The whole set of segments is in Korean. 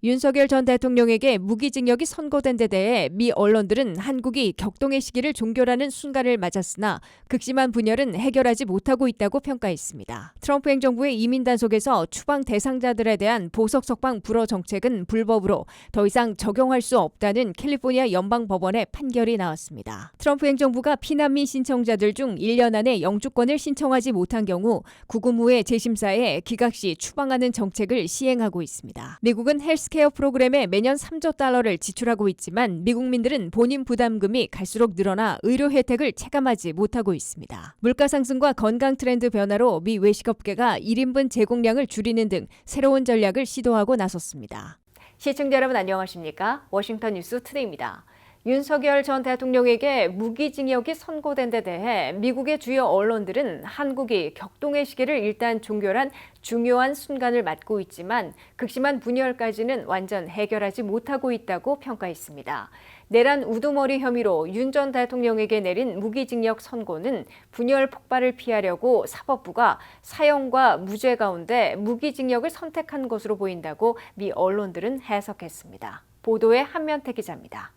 윤석열 전 대통령에게 무기징역이 선고된 데 대해 미 언론들은 한국이 격동의 시기를 종결하는 순간을 맞았으나 극심한 분열은 해결하지 못하고 있다고 평가했습니다. 트럼프 행정부의 이민 단속에서 추방 대상자들에 대한 보석 석방 불허 정책은 불법으로 더 이상 적용할 수 없다는 캘리포니아 연방법원의 판결이 나왔습니다. 트럼프 행정부가 피난민 신청자들 중 1년 안에 영주권을 신청하지 못한 경우 구금후의 재심사에 기각 시 추방하는 정책을 시행하고 있습니다. 미국은 헬스케어 프로그램에 매년 3조 달러를 지출하고 있지만 미국민들은 본인 부담금이 갈수록 늘어나 의료 혜택을 체감하지 못하고 있습니다. 물가 상승과 건강 트렌드 변화로 미 외식업계가 1인분 제공량을 줄이는 등 새로운 전략을 시도하고 나섰습니다. 시청자 여러분 안녕하십니까? 워싱턴 뉴스 투데이입니다. 윤석열 전 대통령에게 무기징역이 선고된 데 대해 미국의 주요 언론들은 한국이 격동의 시기를 일단 종결한 중요한 순간을 맞고 있지만 극심한 분열까지는 완전 해결하지 못하고 있다고 평가했습니다. 내란 우두머리 혐의로 윤 전 대통령에게 내린 무기징역 선고는 분열 폭발을 피하려고 사법부가 사형과 무죄 가운데 무기징역을 선택한 것으로 보인다고 미 언론들은 해석했습니다. 보도에 한면태 기자입니다.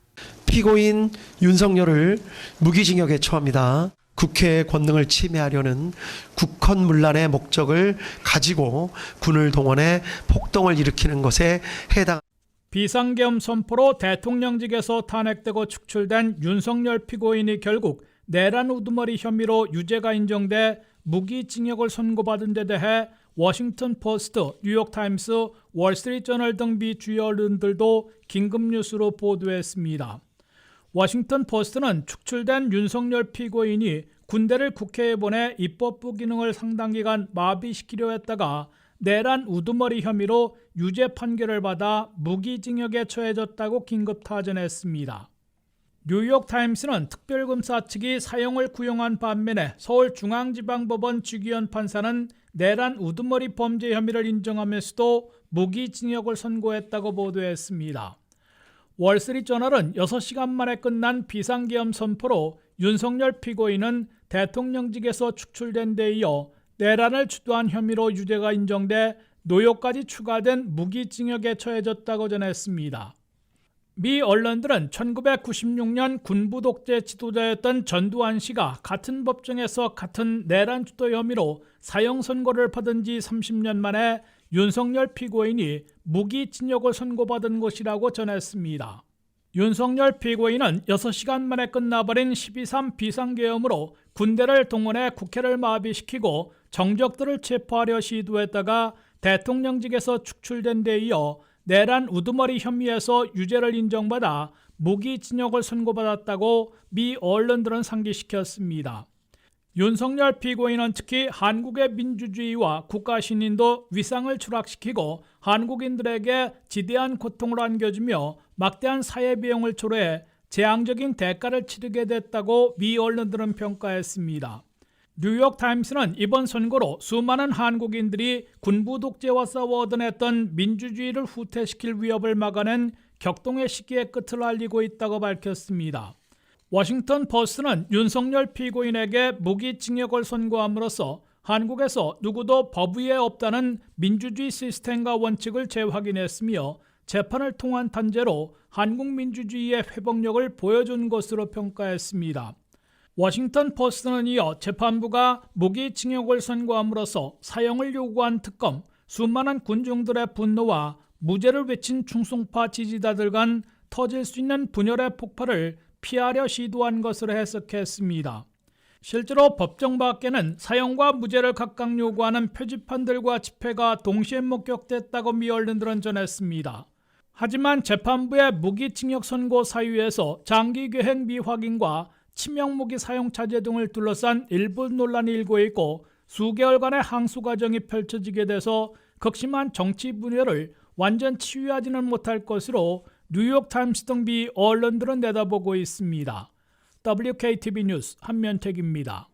피고인 윤석열을 무기징역에 처합니다. 국회의 권능을 침해하려는 국헌문란의 목적을 가지고 군을 동원해 폭동을 일으키는 것에 해당. 비상계엄 선포로 대통령직에서 탄핵되고 축출된 윤석열 피고인이 결국 내란 우두머리 혐의로 유죄가 인정돼 무기징역을 선고받은 데 대해 워싱턴 포스트, 뉴욕타임스, 월스트리트저널 등 미 주요 언론들도 긴급 뉴스로 보도했습니다. 워싱턴 포스트는 축출된 윤석열 피고인이 군대를 국회에 보내 입법부 기능을 상당 기간 마비시키려 했다가 내란 우두머리 혐의로 유죄 판결을 받아 무기징역에 처해졌다고 긴급 타전했습니다. 뉴욕타임스는 특별검사 측이 사형을 구형한 반면에 서울중앙지방법원 주기현 판사는 내란 우두머리 범죄 혐의를 인정하면서도 무기징역을 선고했다고 보도했습니다. 월스트리트저널은 6시간 만에 끝난 비상계엄 선포로 윤석열 피고인은 대통령직에서 축출된 데 이어 내란을 주도한 혐의로 유죄가 인정돼 노역까지 추가된 무기징역에 처해졌다고 전했습니다. 미 언론들은 1996년 군부 독재 지도자였던 전두환 씨가 같은 법정에서 같은 내란 주도 혐의로 사형 선고를 받은 지 30년 만에 윤석열 피고인이 무기징역을 선고받은 것이라고 전했습니다. 윤석열 피고인은 6시간 만에 끝나버린 12.3 비상계엄으로 군대를 동원해 국회를 마비시키고 정적들을 체포하려 시도했다가 대통령직에서 축출된 데 이어 내란 우두머리 혐의에서 유죄를 인정받아 무기징역을 선고받았다고 미 언론들은 상기시켰습니다. 윤석열 피고인은 특히 한국의 민주주의와 국가신인도 위상을 추락시키고 한국인들에게 지대한 고통을 안겨주며 막대한 사회비용을 초래해 재앙적인 대가를 치르게 됐다고 미 언론들은 평가했습니다. 뉴욕타임스는 이번 선고로 수많은 한국인들이 군부 독재와 싸워 얻어냈던 민주주의를 후퇴시킬 위협을 막아낸 격동의 시기의 끝을 알리고 있다고 밝혔습니다. 워싱턴 포스트는 윤석열 피고인에게 무기징역을 선고함으로써 한국에서 누구도 법 위에 없다는 민주주의 시스템과 원칙을 재확인했으며 재판을 통한 단죄로 한국 민주주의의 회복력을 보여준 것으로 평가했습니다. 워싱턴 포스트는 이어 재판부가 무기징역을 선고함으로써 사형을 요구한 특검, 수많은 군중들의 분노와 무죄를 외친 충성파 지지자들 간 터질 수 있는 분열의 폭발을 피하려 시도한 것으로 해석했습니다. 실제로 법정 밖에는 사형과 무죄를 각각 요구하는 표지판들과 집회가 동시에 목격됐다고 미 언론들은 전했습니다. 하지만 재판부의 무기징역 선고 사유에서 장기계획 미확인과 치명무기 사용 차제 등을 둘러싼 일부 논란이 일고 있고 수개월간의 항소 과정이 펼쳐지게 돼서 극심한 정치 분열을 완전 치유하지는 못할 것으로 뉴욕타임스 등 미 언론들은 내다보고 있습니다. WKTV 뉴스 한면택입니다.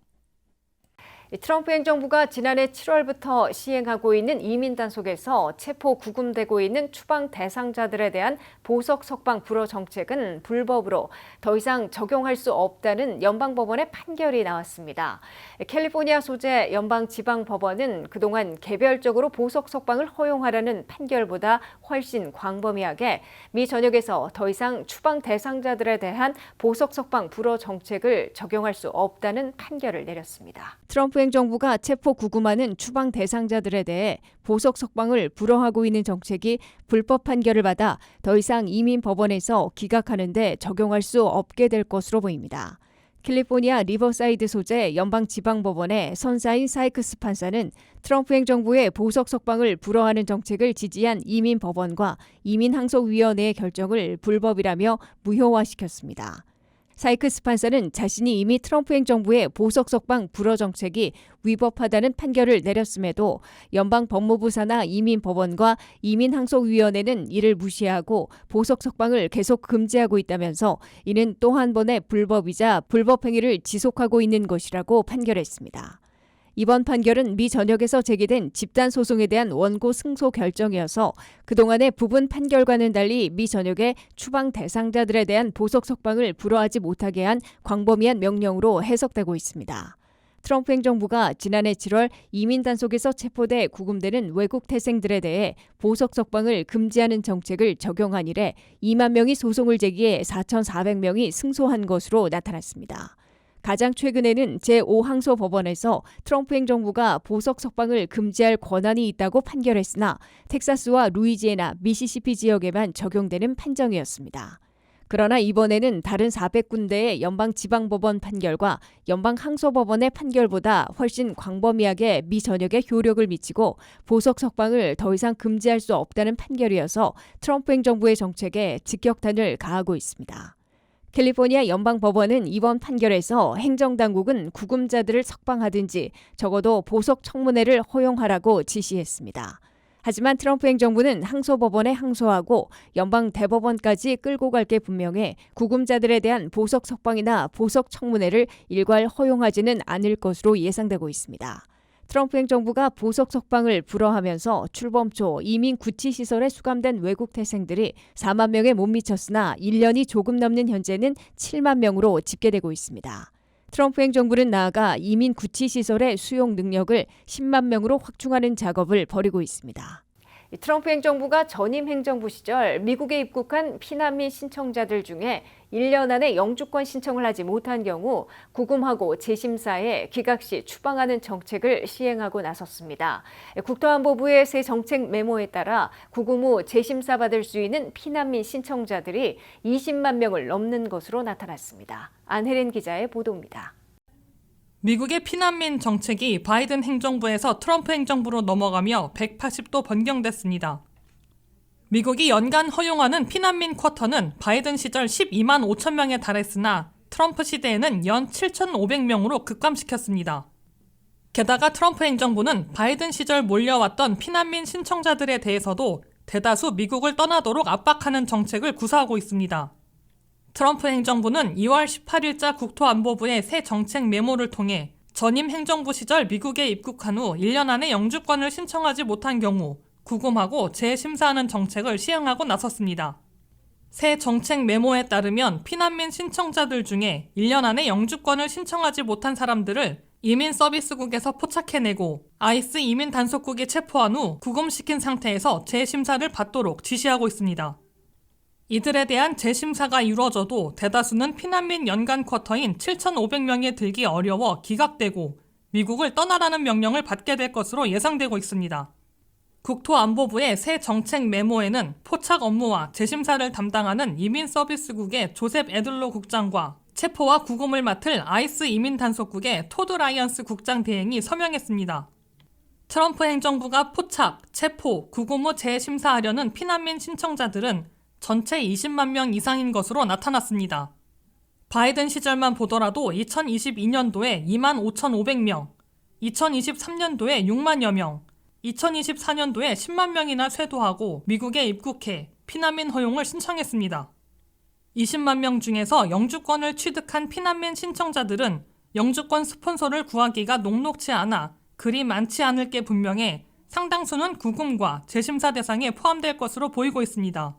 트럼프 행정부가 지난해 7월부터 시행하고 있는 이민 단속에서 체포 구금되고 있는 추방 대상자들에 대한 보석 석방 불허 정책은 불법으로 더 이상 적용할 수 없다는 연방법원의 판결이 나왔습니다. 캘리포니아 소재 연방지방법원은 그동안 개별적으로 보석 석방을 허용하라는 판결보다 훨씬 광범위하게 미 전역에서 더 이상 추방 대상자들에 대한 보석 석방 불허 정책을 적용할 수 없다는 판결을 내렸습니다. 트럼프 행정부가 체포 구금하는 추방 대상자들에 대해 보석 석방을 불허하고 있는 정책이 불법 판결을 받아 더 이상 이민 법원에서 기각하는 데 적용할 수 없게 될 것으로 보입니다. 캘리포니아 리버사이드 소재 연방지방법원의 선사인 사이크스 판사는 트럼프 행정부의 보석 석방을 불허하는 정책을 지지한 이민 법원과 이민항소위원회의 결정을 불법이라며 무효화시켰습니다. 사이크스 판사는 자신이 이미 트럼프 행정부의 보석 석방 불허 정책이 위법하다는 판결을 내렸음에도 연방법무부 산하 이민법원과 이민항소위원회는 이를 무시하고 보석 석방을 계속 금지하고 있다면서 이는 또 한 번의 불법이자 불법 행위를 지속하고 있는 것이라고 판결했습니다. 이번 판결은 미 전역에서 제기된 집단 소송에 대한 원고 승소 결정이어서 그동안의 부분 판결과는 달리 미 전역의 추방 대상자들에 대한 보석 석방을 불허하지 못하게 한 광범위한 명령으로 해석되고 있습니다. 트럼프 행정부가 지난해 7월 이민 단속에서 체포돼 구금되는 외국 태생들에 대해 보석 석방을 금지하는 정책을 적용한 이래 2만 명이 소송을 제기해 4,400명이 승소한 것으로 나타났습니다. 가장 최근에는 제5항소법원에서 트럼프 행정부가 보석 석방을 금지할 권한이 있다고 판결했으나 텍사스와 루이지애나, 미시시피 지역에만 적용되는 판정이었습니다. 그러나 이번에는 다른 400군데의 연방지방법원 판결과 연방항소법원의 판결보다 훨씬 광범위하게 미 전역에 효력을 미치고 보석 석방을 더 이상 금지할 수 없다는 판결이어서 트럼프 행정부의 정책에 직격탄을 가하고 있습니다. 캘리포니아 연방법원은 이번 판결에서 행정당국은 구금자들을 석방하든지 적어도 보석 청문회를 허용하라고 지시했습니다. 하지만 트럼프 행정부는 항소법원에 항소하고 연방대법원까지 끌고 갈 게 분명해 구금자들에 대한 보석 석방이나 보석 청문회를 일괄 허용하지는 않을 것으로 예상되고 있습니다. 트럼프 행정부가 보석 석방을 불허하면서 출범 초 이민 구치시설에 수감된 외국 태생들이 4만 명에 못 미쳤으나 1년이 조금 넘는 현재는 7만 명으로 집계되고 있습니다. 트럼프 행정부는 나아가 이민 구치시설의 수용 능력을 10만 명으로 확충하는 작업을 벌이고 있습니다. 트럼프 행정부가 전임 행정부 시절 미국에 입국한 피난민 신청자들 중에 1년 안에 영주권 신청을 하지 못한 경우 구금하고 재심사에 기각 시 추방하는 정책을 시행하고 나섰습니다. 국토안보부의 새 정책 메모에 따라 구금 후 재심사 받을 수 있는 피난민 신청자들이 20만 명을 넘는 것으로 나타났습니다. 안혜린 기자의 보도입니다. 미국의 피난민 정책이 바이든 행정부에서 트럼프 행정부로 넘어가며 180도 변경됐습니다. 미국이 연간 허용하는 피난민 쿼터는 바이든 시절 12만 5천 명에 달했으나 트럼프 시대에는 연 7,500명으로 급감시켰습니다. 게다가 트럼프 행정부는 바이든 시절 몰려왔던 피난민 신청자들에 대해서도 대다수 미국을 떠나도록 압박하는 정책을 구사하고 있습니다. 트럼프 행정부는 2월 18일자 국토안보부의 새 정책 메모를 통해 전임 행정부 시절 미국에 입국한 후 1년 안에 영주권을 신청하지 못한 경우 구금하고 재심사하는 정책을 시행하고 나섰습니다. 새 정책 메모에 따르면 피난민 신청자들 중에 1년 안에 영주권을 신청하지 못한 사람들을 이민 서비스국에서 포착해내고 아이스 이민 단속국에 체포한 후 구금시킨 상태에서 재심사를 받도록 지시하고 있습니다. 이들에 대한 재심사가 이루어져도 대다수는 피난민 연간 쿼터인 7,500명에 들기 어려워 기각되고 미국을 떠나라는 명령을 받게 될 것으로 예상되고 있습니다. 국토안보부의 새 정책 메모에는 포착 업무와 재심사를 담당하는 이민서비스국의 조셉 에들로 국장과 체포와 구금을 맡을 아이스 이민단속국의 토드 라이언스 국장 대행이 서명했습니다. 트럼프 행정부가 포착, 체포, 구금 후 재심사하려는 피난민 신청자들은 전체 20만 명 이상인 것으로 나타났습니다. 바이든 시절만 보더라도 2022년도에 2만 5,500명, 2023년도에 6만여 명, 2024년도에 10만 명이나 쇄도하고 미국에 입국해 피난민 허용을 신청했습니다. 20만 명 중에서 영주권을 취득한 피난민 신청자들은 영주권 스폰서를 구하기가 녹록치 않아 그리 많지 않을 게 분명해 상당수는 구금과 재심사 대상에 포함될 것으로 보이고 있습니다.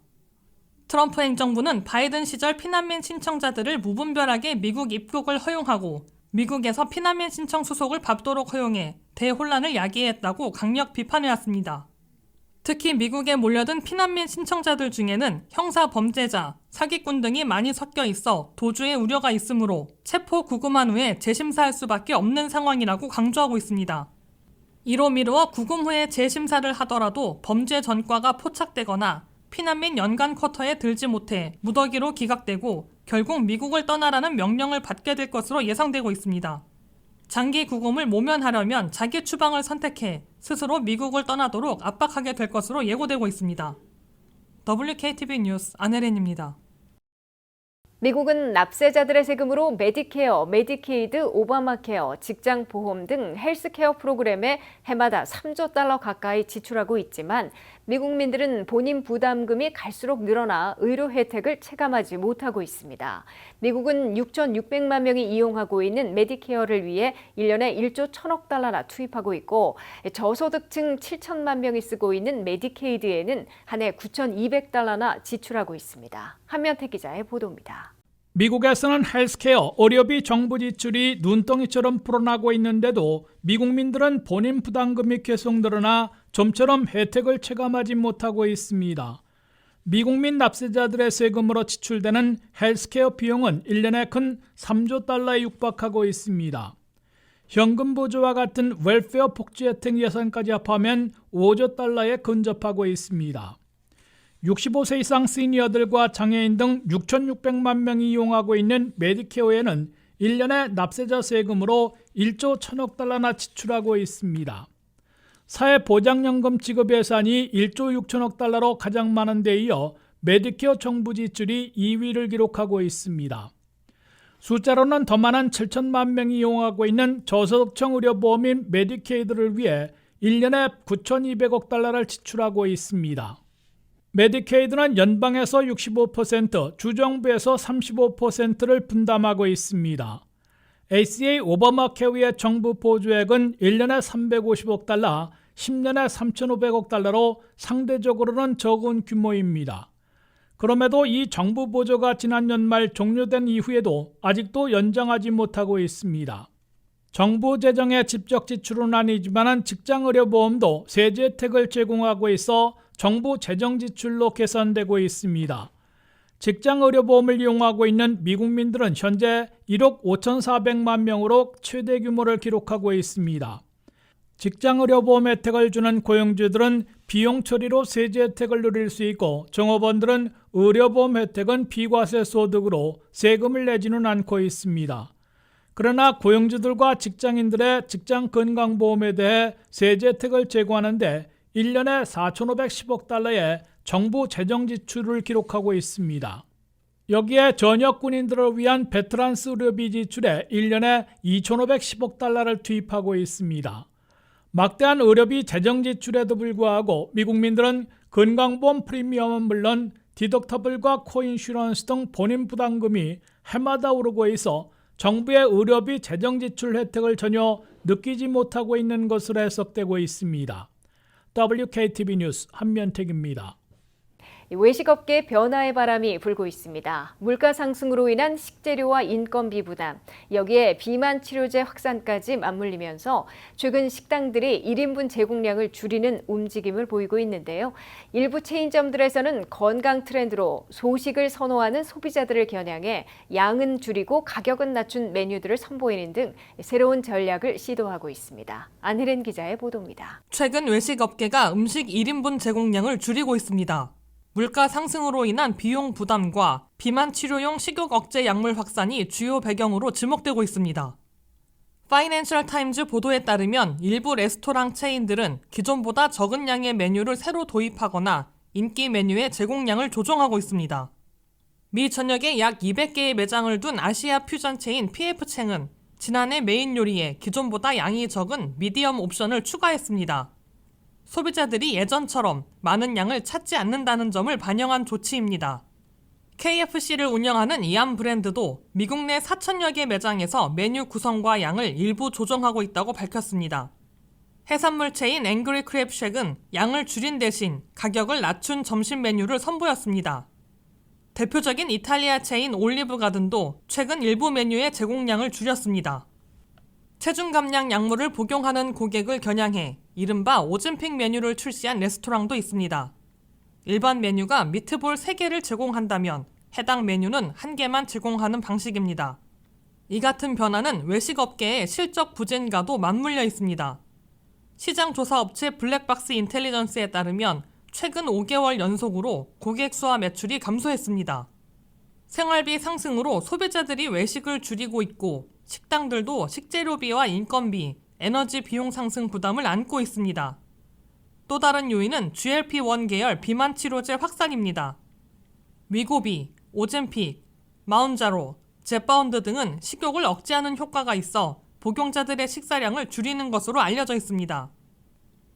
트럼프 행정부는 바이든 시절 피난민 신청자들을 무분별하게 미국 입국을 허용하고 미국에서 피난민 신청 수속을 밟도록 허용해 대혼란을 야기했다고 강력 비판해왔습니다. 특히 미국에 몰려든 피난민 신청자들 중에는 형사 범죄자, 사기꾼 등이 많이 섞여 있어 도주의 우려가 있으므로 체포 구금한 후에 재심사할 수밖에 없는 상황이라고 강조하고 있습니다. 이로 미루어 구금 후에 재심사를 하더라도 범죄 전과가 포착되거나 피난민 연간 쿼터에 들지 못해 무더기로 기각되고 결국 미국을 떠나라는 명령을 받게 될 것으로 예상되고 있습니다. 장기 구금을 모면하려면 자기 추방을 선택해 스스로 미국을 떠나도록 압박하게 될 것으로 예고되고 있습니다. WKTV 뉴스 안혜린입니다. 미국은 납세자들의 세금으로 메디케어, 메디케이드, 오바마케어, 직장보험 등 헬스케어 프로그램에 해마다 3조 달러 가까이 지출하고 있지만 미국민들은 본인 부담금이 갈수록 늘어나 의료 혜택을 체감하지 못하고 있습니다. 미국은 6,600만 명이 이용하고 있는 메디케어를 위해 1년에 1조 1,000억 달러나 투입하고 있고 저소득층 7천만 명이 쓰고 있는 메디케이드에는 한 해 9,200달러나 지출하고 있습니다. 한면태 기자의 보도입니다. 미국에서는 헬스케어, 의료비 정부 지출이 눈덩이처럼 불어나고 있는데도 미국민들은 본인 부담금이 계속 늘어나 좀처럼 혜택을 체감하지 못하고 있습니다. 미국민 납세자들의 세금으로 지출되는 헬스케어 비용은 1년에 근 3조 달러에 육박하고 있습니다. 현금 보조와 같은 웰페어 복지 혜택 예산까지 합하면 5조 달러에 근접하고 있습니다. 65세 이상 시니어들과 장애인 등 6,600만 명이 이용하고 있는 메디케어에는 1년에 납세자 세금으로 1조 1,000억 달러나 지출하고 있습니다. 사회보장연금 지급 예산이 1조 6천억 달러로 가장 많은 데 이어 메디케어 정부 지출이 2위를 기록하고 있습니다. 숫자로는 더 많은 7천만 명이 이용하고 있는 저소득층 의료보험인 메디케이드를 위해 1년에 9,200억 달러를 지출하고 있습니다. 메디케이드는 연방에서 65%, 주정부에서 35%를 분담하고 있습니다. ACA 오바마케어의 정부 보조액은 1년에 350억 달러, 10년에 3,500억 달러로 상대적으로는 적은 규모입니다. 그럼에도 이 정부 보조가 지난 연말 종료된 이후에도 아직도 연장하지 못하고 있습니다. 정부 재정의 직접 지출은 아니지만 직장의료보험도 세제 혜택을 제공하고 있어 정부 재정 지출로 계산되고 있습니다. 직장의료보험을 이용하고 있는 미국민들은 현재 1억 5,400만 명으로 최대 규모를 기록하고 있습니다. 직장의료보험 혜택을 주는 고용주들은 비용 처리로 세제 혜택을 누릴 수 있고 종업원들은 의료보험 혜택은 비과세 소득으로 세금을 내지는 않고 있습니다. 그러나 고용주들과 직장인들의 직장건강보험에 대해 세제 혜택을 제공하는데 1년에 4,510억 달러의 정부 재정 지출을 기록하고 있습니다. 여기에 전역 군인들을 위한 베테랑스 의료비 지출에 1년에 2,510억 달러를 투입하고 있습니다. 막대한 의료비 재정 지출에도 불구하고 미국민들은 건강보험 프리미엄은 물론 디덕터블과 코인슈런스 등 본인 부담금이 해마다 오르고 있어 정부의 의료비 재정 지출 혜택을 전혀 느끼지 못하고 있는 것으로 해석되고 있습니다. WKTV 뉴스 한면택입니다. 외식업계 변화의 바람이 불고 있습니다. 물가 상승으로 인한 식재료와 인건비 부담, 여기에 비만 치료제 확산까지 맞물리면서 최근 식당들이 1인분 제공량을 줄이는 움직임을 보이고 있는데요. 일부 체인점들에서는 건강 트렌드로 소식을 선호하는 소비자들을 겨냥해 양은 줄이고 가격은 낮춘 메뉴들을 선보이는 등 새로운 전략을 시도하고 있습니다. 안혜린 기자의 보도입니다. 최근 외식업계가 음식 1인분 제공량을 줄이고 있습니다. 물가 상승으로 인한 비용 부담과 비만 치료용 식욕 억제 약물 확산이 주요 배경으로 지목되고 있습니다. 파이낸셜 타임즈 보도에 따르면 일부 레스토랑 체인들은 기존보다 적은 양의 메뉴를 새로 도입하거나 인기 메뉴의 제공량을 조정하고 있습니다. 미 전역에 약 200개의 매장을 둔 아시아 퓨전 체인 PF챙은 지난해 메인 요리에 기존보다 양이 적은 미디엄 옵션을 추가했습니다. 소비자들이 예전처럼 많은 양을 찾지 않는다는 점을 반영한 조치입니다. KFC를 운영하는 이암 브랜드도 미국 내 4천여 개 매장에서 메뉴 구성과 양을 일부 조정하고 있다고 밝혔습니다. 해산물 체인 앵그리 크랩 쉑은 양을 줄인 대신 가격을 낮춘 점심 메뉴를 선보였습니다. 대표적인 이탈리아 체인 올리브 가든도 최근 일부 메뉴의 제공량을 줄였습니다. 체중 감량 약물을 복용하는 고객을 겨냥해 이른바 오즘픽 메뉴를 출시한 레스토랑도 있습니다. 일반 메뉴가 미트볼 3개를 제공한다면 해당 메뉴는 1개만 제공하는 방식입니다. 이 같은 변화는 외식업계의 실적 부진과도 맞물려 있습니다. 시장조사업체 블랙박스 인텔리전스에 따르면 최근 5개월 연속으로 고객 수와 매출이 감소했습니다. 생활비 상승으로 소비자들이 외식을 줄이고 있고 식당들도 식재료비와 인건비, 에너지 비용 상승 부담을 안고 있습니다. 또 다른 요인은 GLP-1 계열 비만 치료제 확산입니다. 위고비, 오젬픽, 마운자로, 젯바운드 등은 식욕을 억제하는 효과가 있어 복용자들의 식사량을 줄이는 것으로 알려져 있습니다.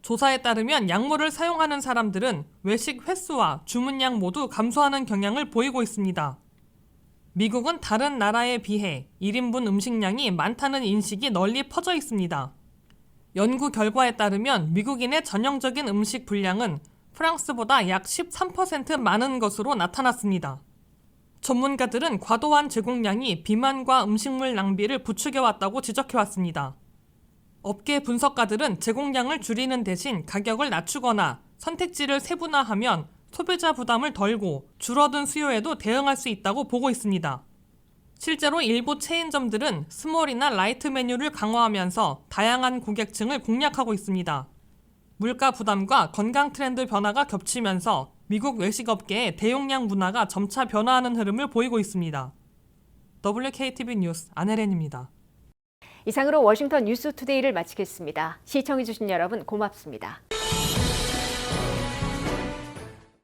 조사에 따르면 약물을 사용하는 사람들은 외식 횟수와 주문량 모두 감소하는 경향을 보이고 있습니다. 미국은 다른 나라에 비해 1인분 음식량이 많다는 인식이 널리 퍼져 있습니다. 연구 결과에 따르면 미국인의 전형적인 음식 분량은 프랑스보다 약 13% 많은 것으로 나타났습니다. 전문가들은 과도한 제공량이 비만과 음식물 낭비를 부추겨왔다고 지적해왔습니다. 업계 분석가들은 제공량을 줄이는 대신 가격을 낮추거나 선택지를 세분화하면 소비자 부담을 덜고 줄어든 수요에도 대응할 수 있다고 보고 있습니다. 실제로 일부 체인점들은 스몰이나 라이트 메뉴를 강화하면서 다양한 고객층을 공략하고 있습니다. 물가 부담과 건강 트렌드 변화가 겹치면서 미국 외식업계의 대용량 문화가 점차 변화하는 흐름을 보이고 있습니다. WKTV 뉴스 안혜린입니다. 이상으로 워싱턴 뉴스투데이를 마치겠습니다. 시청해주신 여러분 고맙습니다.